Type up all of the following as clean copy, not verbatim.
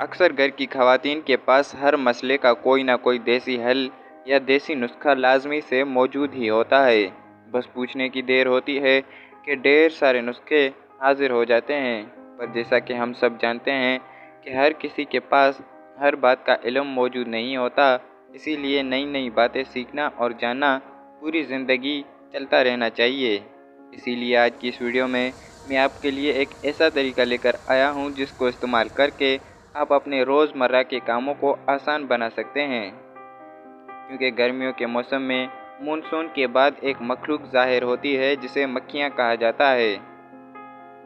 अक्सर घर की ख़वातीन के पास हर मसले का कोई ना कोई देसी हल या देसी नुस्खा लाजमी से मौजूद ही होता है। बस पूछने की देर होती है कि ढेर सारे नुस्खे हाजिर हो जाते हैं। पर जैसा कि हम सब जानते हैं कि हर किसी के पास हर बात का इल्म मौजूद नहीं होता, इसीलिए नई नई बातें सीखना और जानना पूरी ज़िंदगी चलता रहना चाहिए। इसीलिए आज की इस वीडियो में मैं आपके लिए एक ऐसा तरीका लेकर आया हूँ जिसको इस्तेमाल करके आप अपने रोज़मर्रा के कामों को आसान बना सकते हैं। क्योंकि गर्मियों के मौसम में मानसून के बाद एक मखलूक ज़ाहिर होती है जिसे मक्खियाँ कहा जाता है,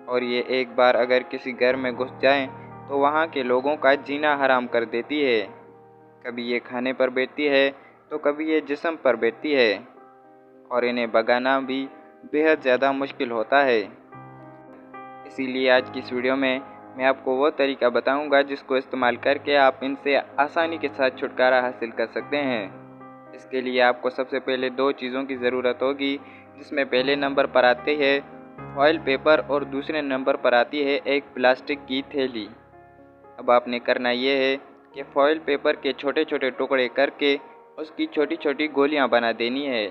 और ये एक बार अगर किसी घर में घुस जाएं तो वहाँ के लोगों का जीना हराम कर देती है। कभी ये खाने पर बैठती है तो कभी ये जिस्म पर बैठती है, और इन्हें भगाना भी बेहद ज़्यादा मुश्किल होता है। इसीलिए आज की इस वीडियो में मैं आपको वो तरीका बताऊंगा जिसको इस्तेमाल करके आप इनसे आसानी के साथ छुटकारा हासिल कर सकते हैं। इसके लिए आपको सबसे पहले दो चीज़ों की ज़रूरत होगी, जिसमें पहले नंबर पर आते हैं फॉइल पेपर और दूसरे नंबर पर आती है एक प्लास्टिक की थैली। अब आपने करना ये है कि फॉइल पेपर के छोटे छोटे टुकड़े करके उसकी छोटी छोटी गोलियां बना देनी है।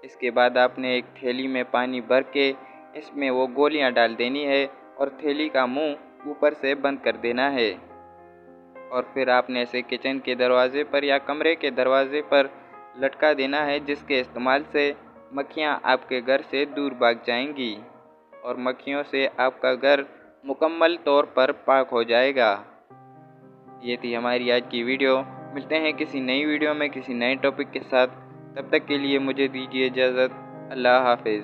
इसके बाद आपने एक थैली में पानी भर के इसमें वो गोलियां डाल देनी है और थैली का मुंह ऊपर से बंद कर देना है। और फिर आपने इसे किचन के दरवाजे पर या कमरे के दरवाजे पर लटका देना है, जिसके इस्तेमाल से मक्खियाँ आपके घर से दूर भाग जाएंगी और मक्खियों से आपका घर मुकम्मल तौर पर पाक हो जाएगा। ये थी हमारी आज की वीडियो। मिलते हैं किसी नई वीडियो में किसी नए टॉपिक के साथ। तब तक के लिए मुझे दीजिए इजाज़त। अल्लाह हाफिज़।